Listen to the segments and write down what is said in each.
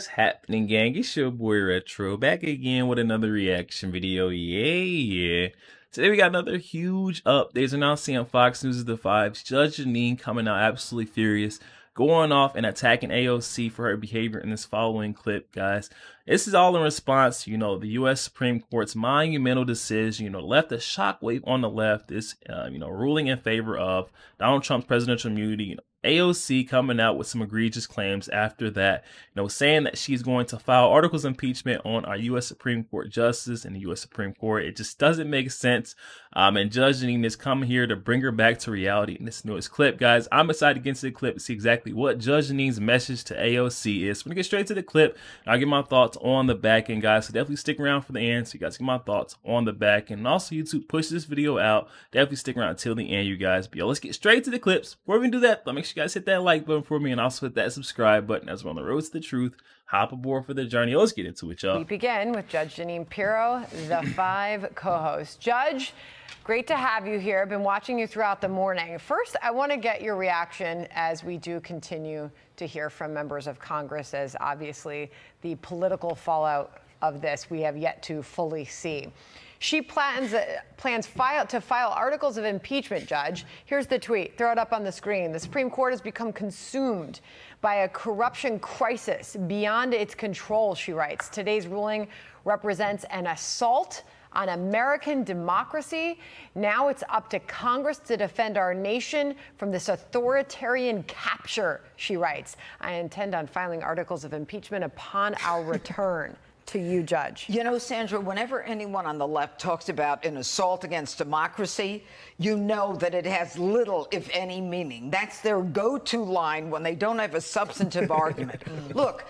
What's happening, gang? It's your boy Retro back again with another reaction video. Yeah. Today we got another huge update. And now seeing on Fox News' The Fives, Judge Jeanine coming out absolutely furious, going off and attacking AOC for her behavior in this following clip, guys. This is all in response to, the U.S. Supreme Court's monumental decision, left a shockwave on the left, this, ruling in favor of Donald Trump's presidential immunity. AOC coming out with some egregious claims after that, saying that she's going to file articles of impeachment on our U.S. Supreme Court justice and the U.S. Supreme Court. It just doesn't make sense. And Judge Jeanine is coming here to bring her back to reality in this newest clip, guys. I'm excited to get into the clip to see exactly what Judge Jeanine's message to AOC is. So we're going to get straight to the clip. I'll get my thoughts on the back end, guys. So definitely stick around for the end so you guys get my thoughts on the back end. And also, YouTube, push this video out. Definitely stick around until the end, you guys. But let's get straight to the clips. Before we do that, make sure you guys hit that like button for me and also hit that subscribe button as we're on the road to the truth. Hop aboard for the journey. Let's get into it, y'all. We begin with Judge Jeanine Pirro, the Five co-host. Judge, great to have you here. I've been watching you throughout the morning. First, I want to get your reaction as we do continue to hear from members of Congress, as obviously the political fallout of this we have yet to fully see. She plans to file articles of impeachment, Judge. Here's the tweet. Throw it up on the screen. The Supreme Court has become consumed by a corruption crisis beyond its control, she writes. Today's ruling represents an assault on American democracy. Now it's up to Congress to defend our nation from this authoritarian capture, she writes. I intend on filing articles of impeachment upon our return. To you, Judge. Sandra, whenever anyone on the left talks about an assault against democracy, you know that it has little, if any, meaning. That's their go-to line when they don't have a substantive argument. Look,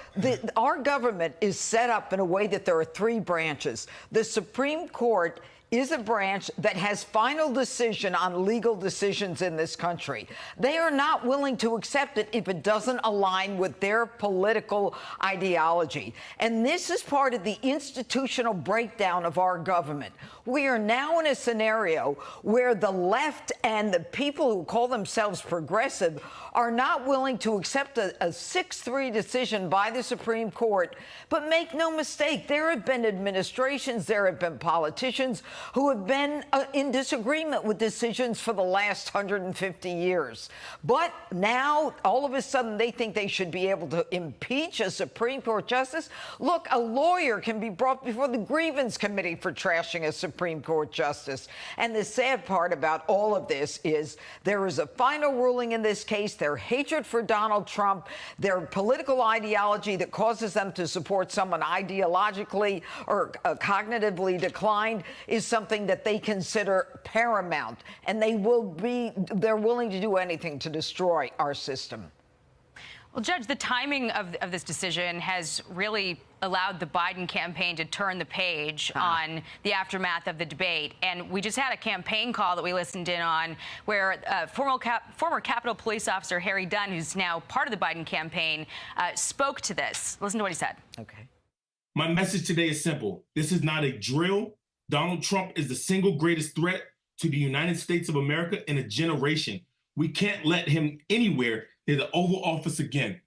our government is set up in a way that there are three branches. The Supreme Court is a branch that has final decision on legal decisions in this country. They are not willing to accept it if it doesn't align with their political ideology. And this is part of the institutional breakdown of our government. We are now in a scenario where the left and the people who call themselves progressive are not willing to accept a 6-3 decision by the Supreme Court. But make no mistake, there have been administrations, there have been politicians who have been in disagreement with decisions for the last 150 years. But now, all of a sudden, they think they should be able to impeach a Supreme Court justice. Look, a lawyer can be brought before the grievance committee for trashing a Supreme Court justice. And the sad part about all of this is there is a final ruling in this case. Their hatred for Donald Trump, their political ideology that causes them to support someone ideologically or cognitively declined is something that they consider paramount, and they're willing to do anything to destroy our system. Well, Judge, the timing of this decision has really allowed the Biden campaign to turn the page on the aftermath of the debate. And we just had a campaign call that we listened in on where former Capitol Police Officer Harry Dunn, who's now part of the Biden campaign, spoke to this. Listen to what he said. Okay. My message today is simple. This is not a drill. Donald Trump is the single greatest threat to the United States of America in a generation. We can't let him anywhere near the Oval Office again.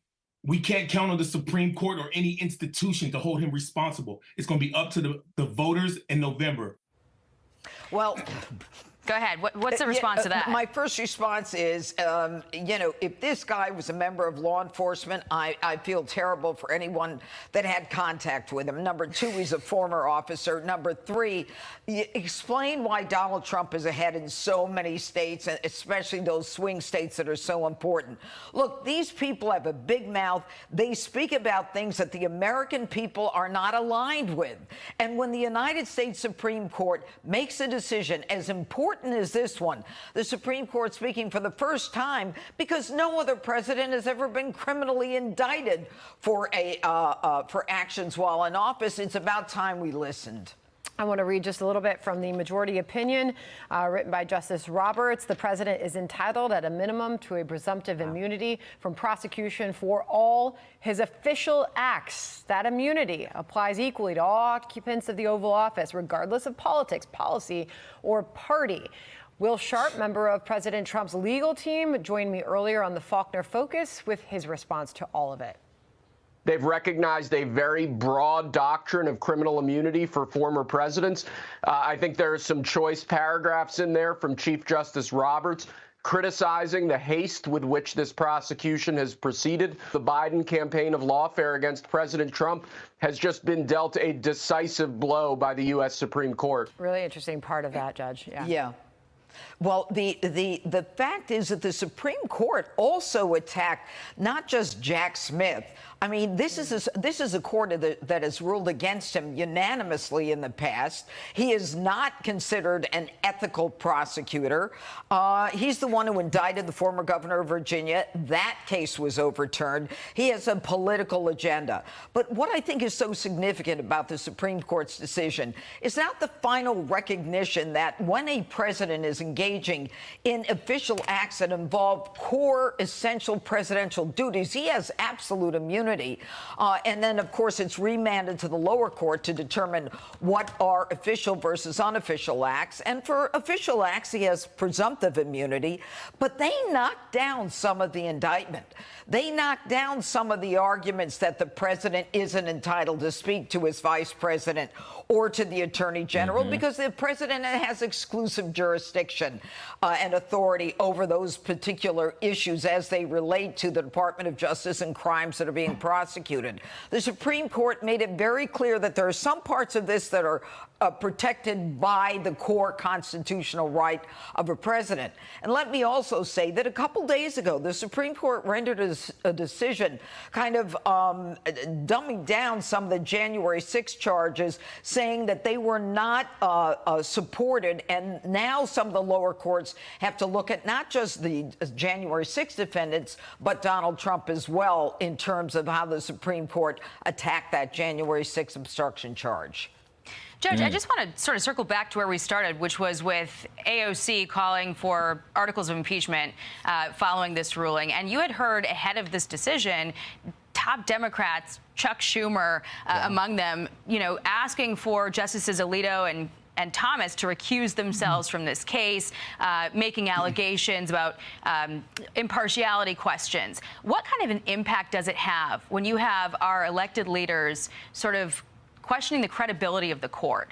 We can't count on the Supreme Court or any institution to hold him responsible. It's going to be up to the voters in November. Well, go ahead. What's the response to that? My first response is, if this guy was a member of law enforcement, I feel terrible for anyone that had contact with him. Number two, he's a former officer. Number three, explain why Donald Trump is ahead in so many states, especially those swing states that are so important. Look, these people have a big mouth. They speak about things that the American people are not aligned with. And when the United States Supreme Court makes a decision as important as this one, the Supreme Court speaking for the first time, because no other president has ever been criminally indicted for actions while in office, it's about time we listened. I want to read just a little bit from the majority opinion written by Justice Roberts. The president is entitled at a minimum to a presumptive immunity from prosecution for all his official acts. That immunity applies equally to all occupants of the Oval Office, regardless of politics, policy, or party. Will Sharp, member of President Trump's legal team, joined me earlier on the Faulkner Focus with his response to all of it. They've recognized a very broad doctrine of criminal immunity for former presidents. I think there are some choice paragraphs in there from Chief Justice Roberts criticizing the haste with which this prosecution has proceeded. The Biden campaign of lawfare against President Trump has just been dealt a decisive blow by the U.S. Supreme Court. Really interesting part of that, Judge. Yeah. Well, the fact is that the Supreme Court also attacked not just Jack Smith. I mean, this is a court that has ruled against him unanimously in the past. He is not considered an ethical prosecutor. He's the one who indicted the former governor of Virginia. That case was overturned. He has a political agenda. But what I think is so significant about the Supreme Court's decision is not the final recognition that when a president is engaging in official acts that involve core essential presidential duties, he has absolute immunity. And then, of course, it's remanded to the lower court to determine what are official versus unofficial acts. And for official acts, he has presumptive immunity. But they knocked down some of the indictment. They knocked down some of the arguments that the president isn't entitled to speak to his vice president or to the attorney general because the president has exclusive jurisdiction and authority over those particular issues as they relate to the Department of Justice and crimes that are being prosecuted. The Supreme Court made it very clear that there are some parts of this that are protected by the core constitutional right of a president. And let me also say that a couple days ago, the Supreme Court rendered a decision kind of dumbing down some of the January 6 charges, saying that they were not supported. And now some of the lower courts have to look at not just the January 6 defendants, but Donald Trump as well, in terms of how the Supreme Court attacked that January 6 obstruction charge. Judge, I just want to sort of circle back to where we started, which was with AOC calling for articles of impeachment following this ruling. And you had heard ahead of this decision, top Democrats, Chuck Schumer among them, you know, asking for Justices Alito and Thomas to recuse themselves from this case, making allegations about impartiality questions. What kind of an impact does it have when you have our elected leaders sort of questioning the credibility of the court?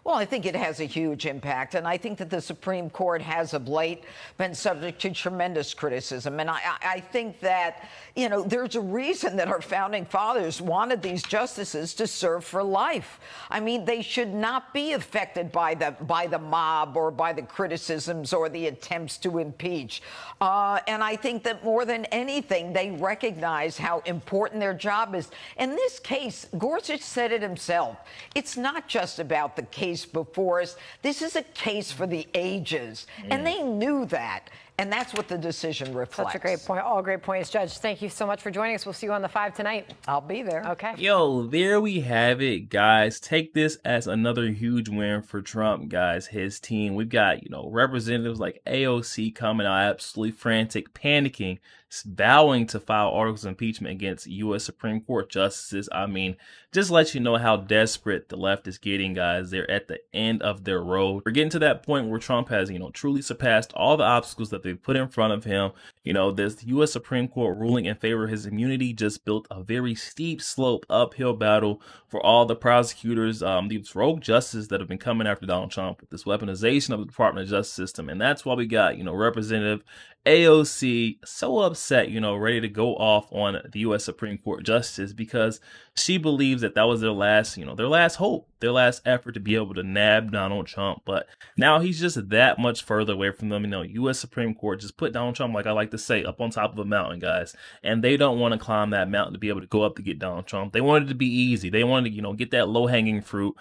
Well, I think it has a huge impact, and I think that the Supreme Court has of late been subject to tremendous criticism. And I think that, you know, there's a reason that our founding fathers wanted these justices to serve for life. I mean, they should not be affected by the mob or by the criticisms or the attempts to impeach. And I think that more than anything, they recognize how important their job is. In this case, Gorsuch said it himself. It's not just about the case before us. This is a case for the ages. And they knew that. And that's what the decision reflects. Such a great point. All great points, Judge. Thank you so much for joining us. We'll see you on the 5 tonight. I'll be there. Okay. Yo, there we have it, guys. Take this as another huge win for Trump, guys, his team. We've got, you know, representatives like AOC coming out absolutely frantic, panicking, vowing to file articles of impeachment against U.S. Supreme Court justices. I mean, just let you know how desperate the left is getting, guys. They're at the end of their road. We're getting to that point where Trump has, you know, truly surpassed all the obstacles that they've put in front of him. You know, this U.S. Supreme Court ruling in favor of his immunity just built a very steep slope uphill battle for all the prosecutors, these rogue justices that have been coming after Donald Trump with this weaponization of the Department of Justice system. And that's why we got, you know, Representative AOC so upset, you know, ready to go off on the U.S. Supreme Court justice, because she believes that was their last, you know, their last hope, their last effort to be able to nab Donald Trump. But now he's just that much further away from them. You know, U.S. Supreme Court just put Donald Trump, like I like to say, up on top of a mountain, guys. And they don't want to climb that mountain to be able to go up to get Donald Trump. They wanted it to be easy. They wanted to, you know, get that low-hanging fruit.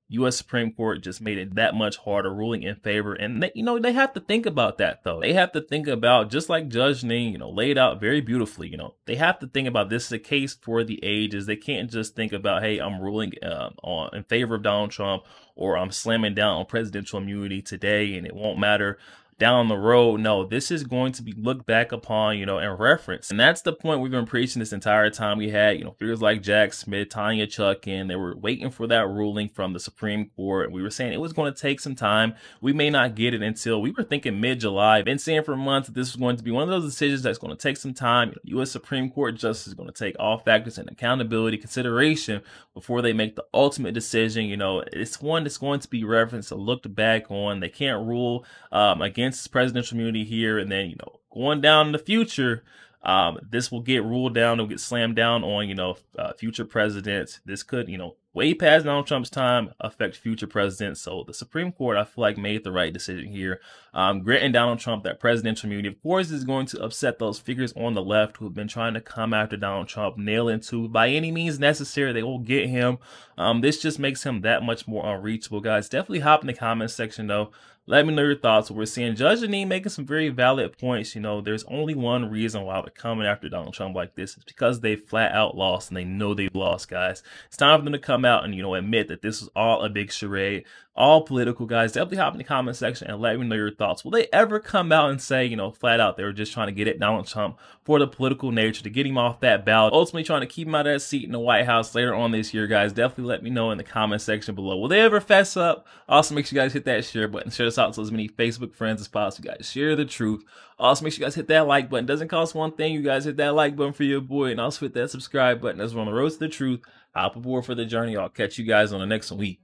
U.S. Supreme Court just made it that much harder, ruling in favor. And, they, you know, they have to think about that, though. They have to think about, just like Judge Jeanine, you know, laid out very beautifully, you know, they have to think about this is a case for the ages. They can't just think about, hey, I'm ruling in favor of Donald Trump or I'm slamming down on presidential immunity today and it won't matter down the road. No, this is going to be looked back upon, you know, and referenced. And that's the point we've been preaching this entire time. We had, you know, figures like Jack Smith, Tanya Chutkan. They were waiting for that ruling from the Supreme Court. We were saying it was going to take some time. We may not get it until, we were thinking mid-July. Been saying for months that this was going to be one of those decisions that's going to take some time. U.S. Supreme Court justice is going to take all factors in accountability consideration before they make the ultimate decision. You know, it's one that's going to be referenced or looked back on. They can't rule against presidential immunity here, and then, you know, going down in the future, this will get ruled down, it'll get slammed down on, you know, future presidents. This could, you know, way past Donald Trump's time, affect future presidents. So the Supreme Court, I feel like, made the right decision here, granting Donald Trump that presidential immunity. Of course, is going to upset those figures on the left who have been trying to come after Donald Trump, nail into by any means necessary. They will get him. This just makes him that much more unreachable, guys. Definitely hop in the comments section, though. Let me know your thoughts. We're seeing Judge Jeanine making some very valid points. You know, there's only one reason why they're coming after Donald Trump like this. It's because they flat out lost, and they know they've lost, guys. It's time for them to come out and, you know, admit that this was all a big charade, all political, guys. Definitely hop in the comment section and let me know your thoughts. Will they ever come out and say, you know, flat out they were just trying to get at Donald Trump for the political nature, to get him off that ballot, ultimately trying to keep him out of that seat in the White House later on this year, guys? Definitely let me know in the comment section below. Will they ever fess up? Also, make sure you guys hit that share button. Share this out to as many Facebook friends as possible, guys. Share the truth. Also, make sure you guys hit that like button. Doesn't cost one thing. You guys hit that like button for your boy, and also hit that subscribe button as we're on the road to the truth. Hop aboard for the journey. I'll catch you guys on the next week.